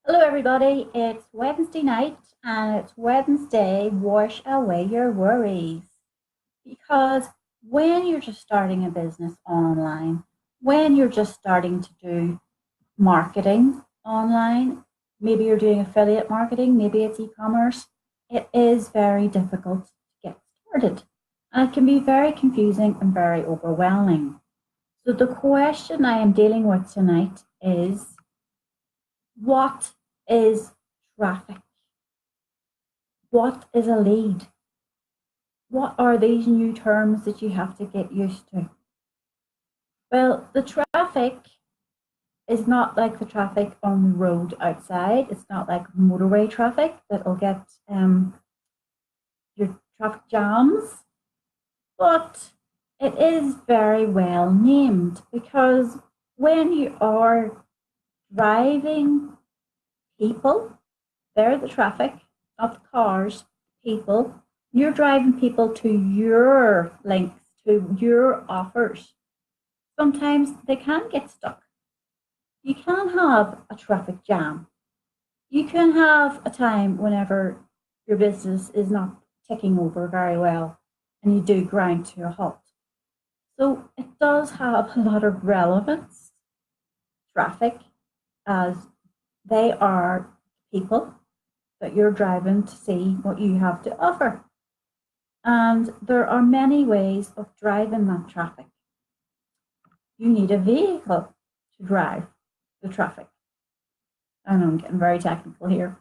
Hello, everybody. It's Wednesday night and it's Wednesday. Wash away your worries. Because when you're just starting a business online, when you're just starting to do marketing online, maybe you're doing affiliate marketing, maybe it's e commerce, it is very difficult to get started. And it can be very confusing and very overwhelming. So, the question I am dealing with tonight is what is traffic? What is a lead? What are these new terms that you have to get used to? Well, the traffic is not like the traffic on the road outside. It's not like motorway traffic that'll get your traffic jams, but it is very well named because when you are driving people, they're the traffic, not the cars, people. You're driving people to your links, to your offers. Sometimes they can get stuck. You can have a traffic jam. You can have a time whenever your business is not ticking over very well and you do grind to a halt. So it does have a lot of relevance, traffic, as they are people that you're driving to see what you have to offer. And there are many ways of driving that traffic. You need a vehicle to drive the traffic. I know I'm getting very technical here,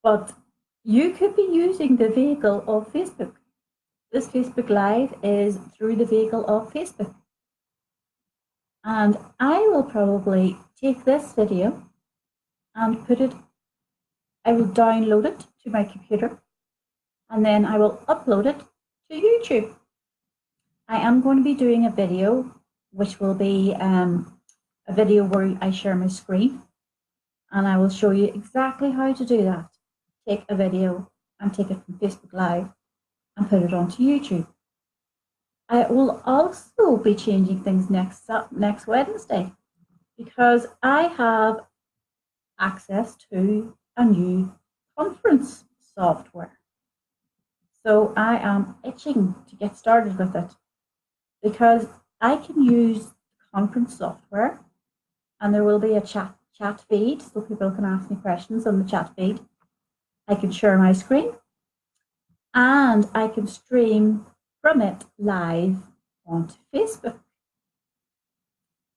but you could be using the vehicle of Facebook. This Facebook Live is through the vehicle of Facebook. And I will probably take this video and I will download it to my computer and then I will upload it to YouTube. I am going to be doing a video, which will be a video where I share my screen, and I will show you exactly how to do that. Take a video and take it from Facebook Live and put it onto YouTube. I will also be changing things next Wednesday because I have access to a new conference software. So I am itching to get started with it because I can use conference software and there will be a chat feed so people can ask me questions on the chat feed. I can share my screen and I can stream from it live onto Facebook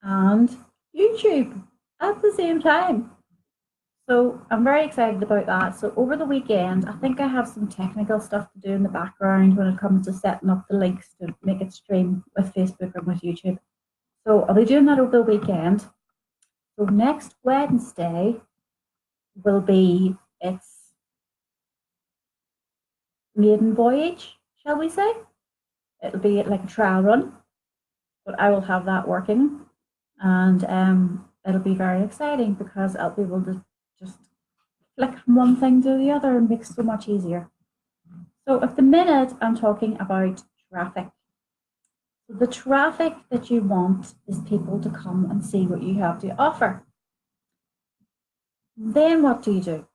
and YouTube at the same time. So I'm very excited about that. So over the weekend, I think I have some technical stuff to do in the background when it comes to setting up the links to make it stream with Facebook and with YouTube. So I'll be doing that over the weekend. So next Wednesday will be its maiden voyage, shall we say? It'll be like a trial run, but I will have that working, and it'll be very exciting because I'll be able to just flick from one thing to the other and make it so much easier. So at the minute, I'm talking about traffic. So the traffic that you want is people to come and see what you have to offer. Then what do you do?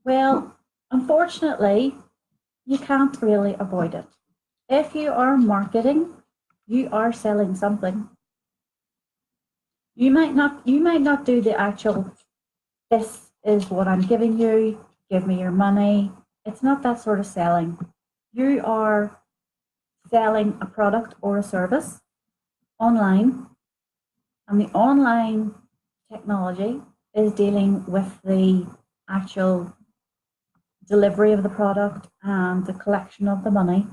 Well, unfortunately, you can't really avoid it. If you are marketing, you are selling something. You might not do the actual, this is what I'm giving you, give me your money. It's not that sort of selling. You are selling a product or a service online, and the online technology is dealing with the actual delivery of the product and the collection of the money.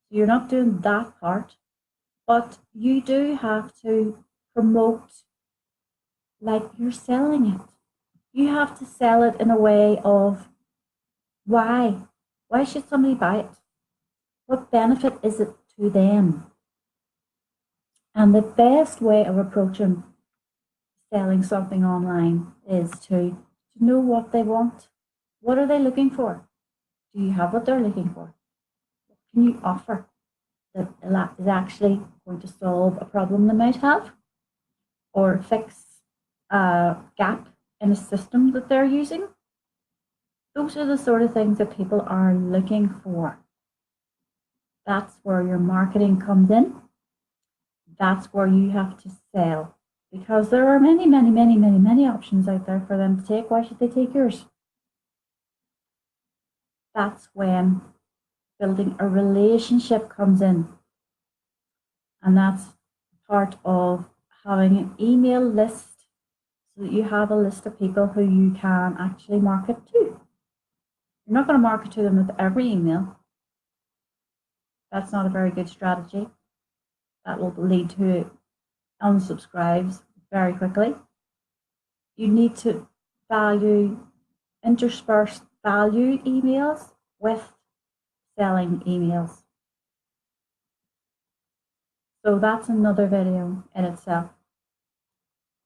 So you're not doing that part, but you do have to promote like you're selling it. You have to sell it in a way of why? Why should somebody buy it? What benefit is it to them? And the best way of approaching selling something online is to know what they want. What are they looking for? Do you have what they're looking for? What can you offer that is actually going to solve a problem they might have or fix a gap in a system that they're using. Those are the sort of things that people are looking for. That's where your marketing comes in. That's where you have to sell, because there are many, many, many, many, many options out there for them to take. Why should they take yours? That's when building a relationship comes in. And that's part of having an email list, so that you have a list of people who you can actually market to. You're not going to market to them with every email. That's not a very good strategy. That will lead to unsubscribes very quickly. You need to intersperse value emails with selling emails. So that's another video in itself,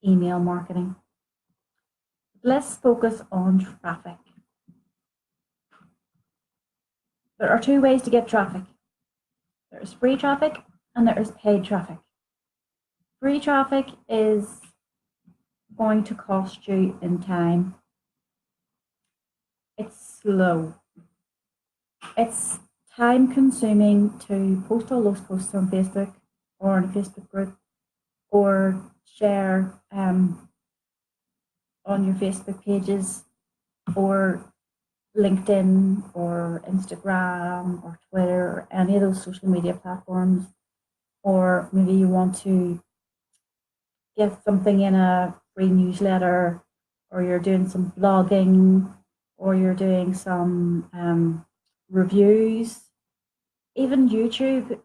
email marketing. Let's focus on traffic. There are two ways to get traffic. There is free traffic and there is paid traffic. Free traffic is going to cost you in time. It's slow. It's time consuming to post all those posts on Facebook or in a Facebook group, or share on your Facebook pages, or LinkedIn or Instagram or Twitter or any of those social media platforms. Or maybe you want to get something in a free newsletter, or you're doing some blogging, or you're doing some reviews. Even YouTube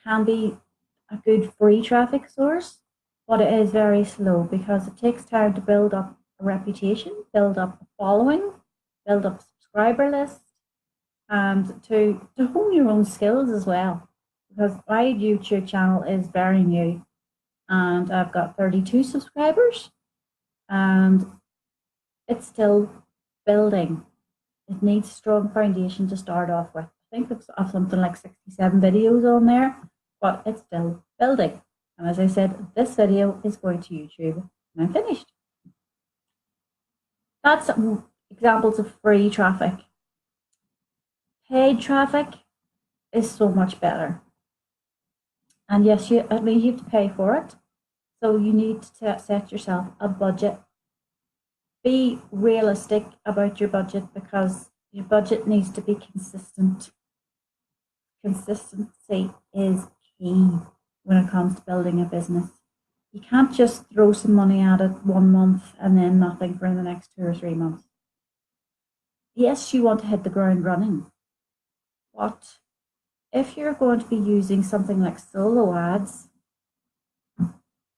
can be a good free traffic source, but it is very slow because it takes time to build up a reputation, build up a following, build up a subscriber list, and to hone your own skills as well. Because my YouTube channel is very new and I've got 32 subscribers and it's still building. It needs a strong foundation to start off with. I think it's something like 67 videos on there, but it's still building. And as I said, this video is going to YouTube when I'm finished. That's some examples of free traffic. Paid traffic is so much better. And yes, you have to pay for it. So you need to set yourself a budget. Be realistic about your budget, because your budget needs to be consistent. Consistency is key when it comes to building a business. You can't just throw some money at it 1 month and then nothing for the next 2 or 3 months. Yes, you want to hit the ground running, but if you're going to be using something like solo ads,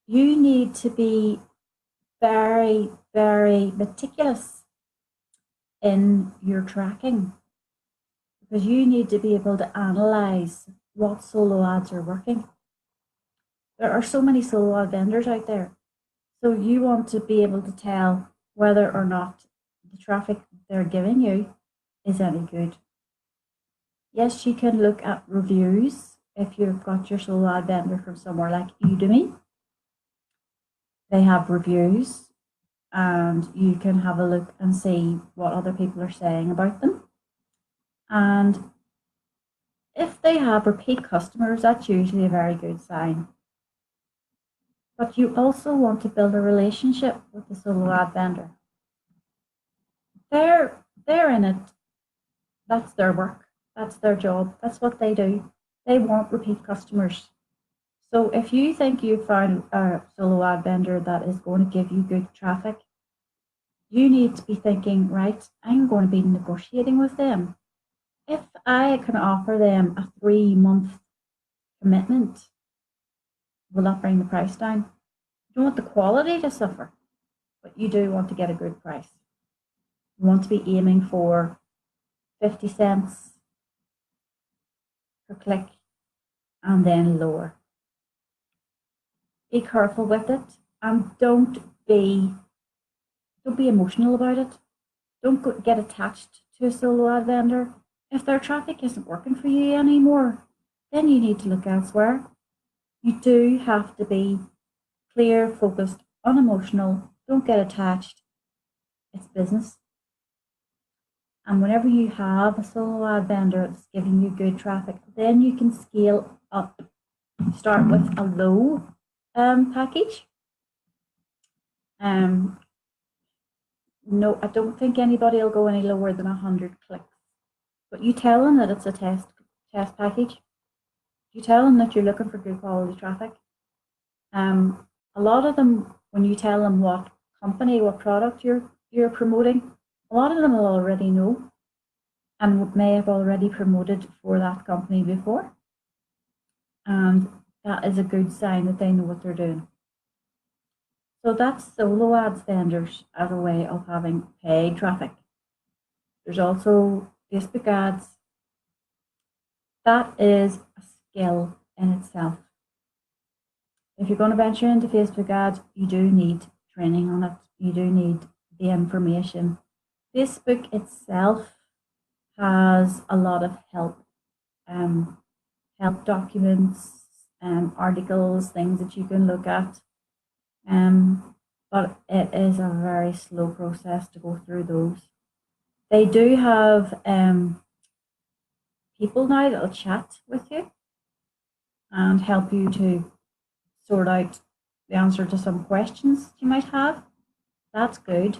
you need to be very, very meticulous in your tracking, because you need to be able to analyze what solo ads are working. There are so many solo ad vendors out there. So you want to be able to tell whether or not the traffic they're giving you is any good. Yes, you can look at reviews if you've got your solo ad vendor from somewhere like Udemy. They have reviews and you can have a look and see what other people are saying about them. And if they have repeat customers, that's usually a very good sign. But you also want to build a relationship with the solo ad vendor. They're in it. That's their work. That's their job. That's what they do. They want repeat customers. So if you think you've found a solo ad vendor that is going to give you good traffic, you need to be thinking, right, I'm going to be negotiating with them. If I can offer them a 3-month commitment, will that bring the price down? You don't want the quality to suffer, but you do want to get a good price. You want to be aiming for 50 cents per click and then lower. Be careful with it, and don't be emotional about it. Don't get attached to a solo ad vendor. If their traffic isn't working for you anymore, then you need to look elsewhere. You do have to be clear, focused, unemotional. Don't get attached. it's business. And whenever you have a solo ad vendor that's giving you good traffic, then you can scale up. Start with a low package. No, I don't think anybody will go any lower than 100 clicks. But you tell them that it's a test package. You tell them that you're looking for good quality traffic. A lot of them, when you tell them what company, what product you're promoting, a lot of them will already know and may have already promoted for that company before. And that is a good sign that they know what they're doing. So that's solo ads vendors as a way of having paid traffic. There's also Facebook ads. That is a skill in itself. If you're going to venture into Facebook ads, you do need training on it. You do need the information. Facebook itself has a lot of help documents, articles, things that you can look at. But it is a very slow process to go through those. They do have people now that'll chat with you and help you to sort out the answer to some questions you might have. That's good.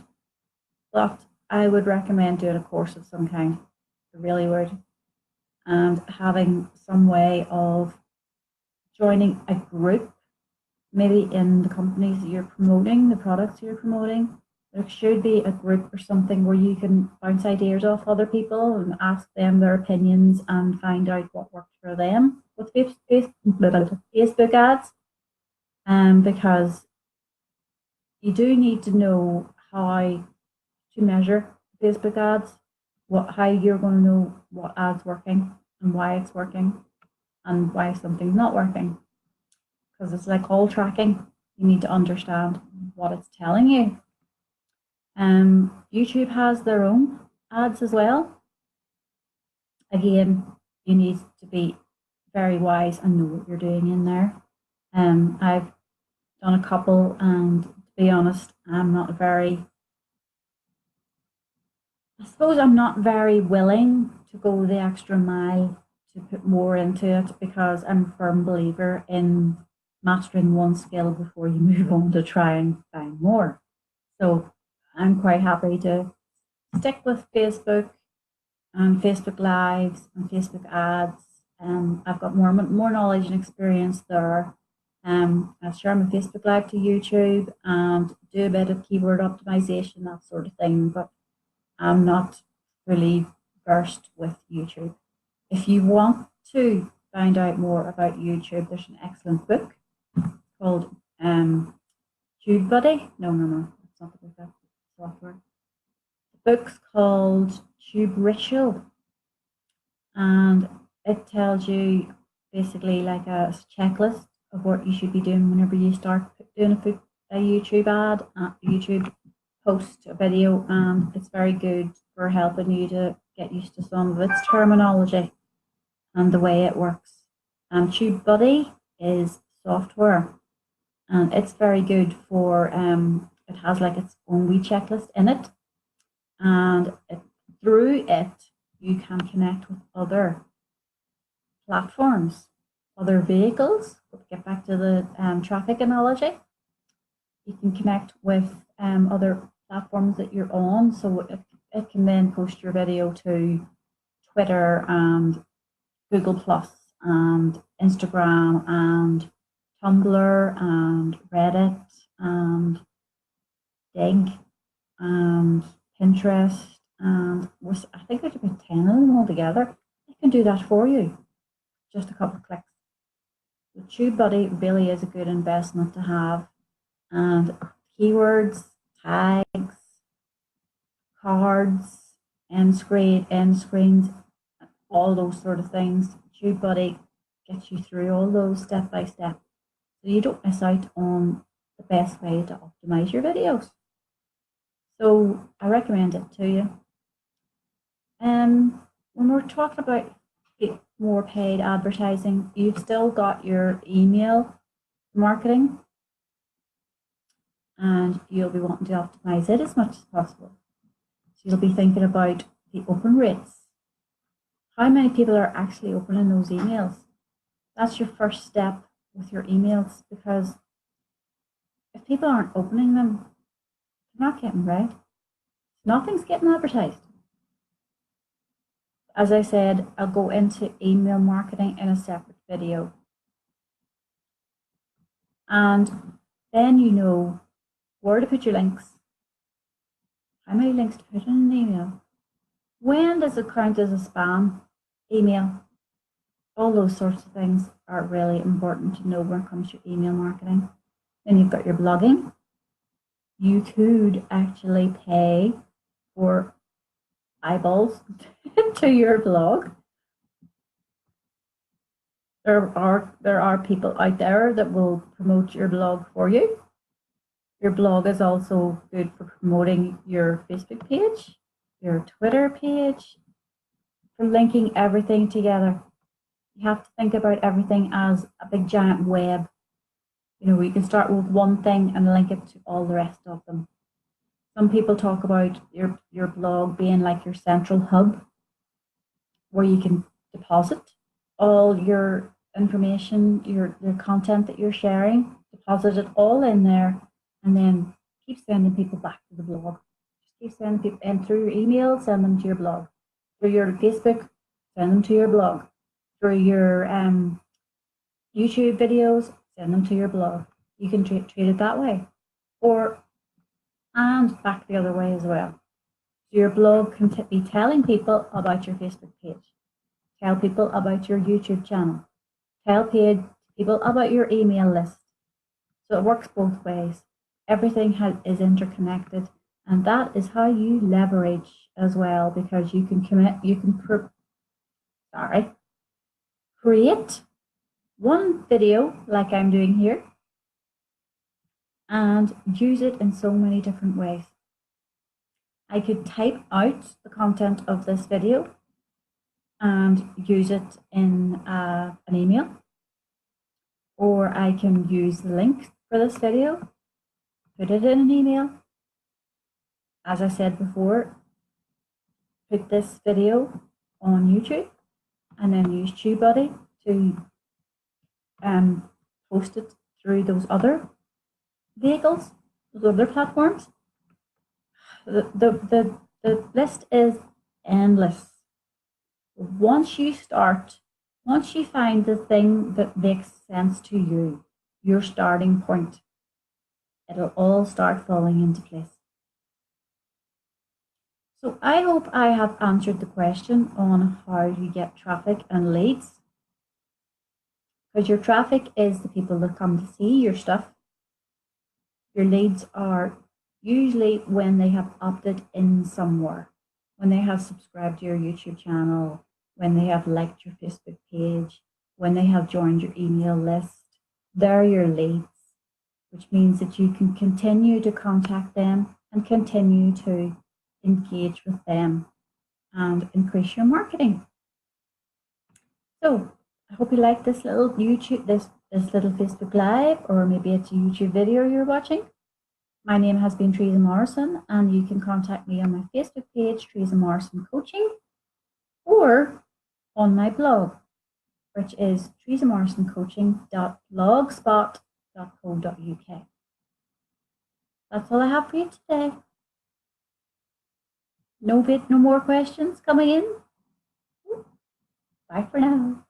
But I would recommend doing a course of some kind. I really would. And having some way of joining a group, maybe in the companies that you're promoting, the products you're promoting. There should be a group or something where you can bounce ideas off other people and ask them their opinions and find out what works for them with Facebook ads. Because you do need to know how to measure Facebook ads, how you're going to know what ad's working and why it's working and why something's not working. Because it's like all tracking, you need to understand what it's telling you. YouTube has their own ads as well. Again, you need to be very wise and know what you're doing in there. I've done a couple, and to be honest, I'm not very willing to go the extra mile to put more into it, because I'm a firm believer in mastering one skill before you move on to try and find more. So I'm quite happy to stick with Facebook and Facebook Lives and Facebook ads. I've got more knowledge and experience there. I share my Facebook Live to YouTube and do a bit of keyword optimization, that sort of thing, but I'm not really versed with YouTube. If you want to find out more about YouTube, there's an excellent book called TubeBuddy. No, it's not the book, that's the software. The book's called Tube Ritual, and it tells you basically like a checklist of what you should be doing whenever you start doing a YouTube ad, YouTube post, a video, and it's very good for helping you to get used to some of its terminology and the way it works. And TubeBuddy is software, and it's very good for it has like its own wee checklist in it, and through it you can connect with other platforms, other vehicles. We'll get back to the traffic analogy. You can connect with other platforms that you're on, so it can then post your video to Twitter and Google Plus and Instagram and Tumblr and Reddit and Dig and Pinterest, and I think there's about 10 of them altogether. It can do that for you, just a couple of clicks. The TubeBuddy really is a good investment to have, and keywords, tags, cards, end screens, all those sort of things. TubeBuddy gets you through all those step by step, so you don't miss out on the best way to optimize your videos. So I recommend it to you. When we're talking about more paid advertising, you've still got your email marketing. and you'll be wanting to optimize it as much as possible. So you'll be thinking about the open rates. How many people are actually opening those emails? That's your first step with your emails, because if people aren't opening them, they're not getting read. Nothing's getting advertised. As I said, I'll go into email marketing in a separate video. And then you know where to put your links, how many links to put in an email, when does it count as a spam email. All those sorts of things are really important to know when it comes to email marketing. Then you've got your blogging. You could actually pay for eyeballs to your blog. There are people out there that will promote your blog for you. Your blog is also good for promoting your Facebook page, your Twitter page, for linking everything together. You have to think about everything as a big giant web. You know, you can start with one thing and link it to all the rest of them. Some people talk about your blog being like your central hub, where you can deposit all your information, your content that you're sharing, deposit it all in there, and then keep sending people back to the blog. Just keep sending people, and through your email, send them to your blog. Through your Facebook, send them to your blog. Through your YouTube videos, send them to your blog. You can treat it that way, and back the other way as well. So your blog can be telling people about your Facebook page. Tell people about your YouTube channel. Tell people about your email list. So it works both ways. Everything is interconnected, and that is how you leverage as well, because you can create one video like I'm doing here and use it in so many different ways. I could type out the content of this video and use it in an email, or I can use the link for this video, put it in an email. As I said before, put this video on YouTube and then use TubeBuddy to post it through those other vehicles, those other platforms. The list is endless. Once you find the thing that makes sense to you, your starting point, it'll all start falling into place. So I hope I have answered the question on how you get traffic and leads, because your traffic is the people that come to see your stuff. Your leads are usually when they have opted in somewhere, when they have subscribed to your YouTube channel, when they have liked your Facebook page, when they have joined your email list. They're your leads, which means that you can continue to contact them and continue to engage with them and increase your marketing. So I hope you like this little this little Facebook Live, or maybe it's a YouTube video you're watching. My name has been Teresa Morrison, and you can contact me on my Facebook page, Teresa Morrison Coaching, or on my blog, which is teresamorrisoncoaching.blogspot.co.uk. That's all I have for you today. No more questions coming in. Bye for now.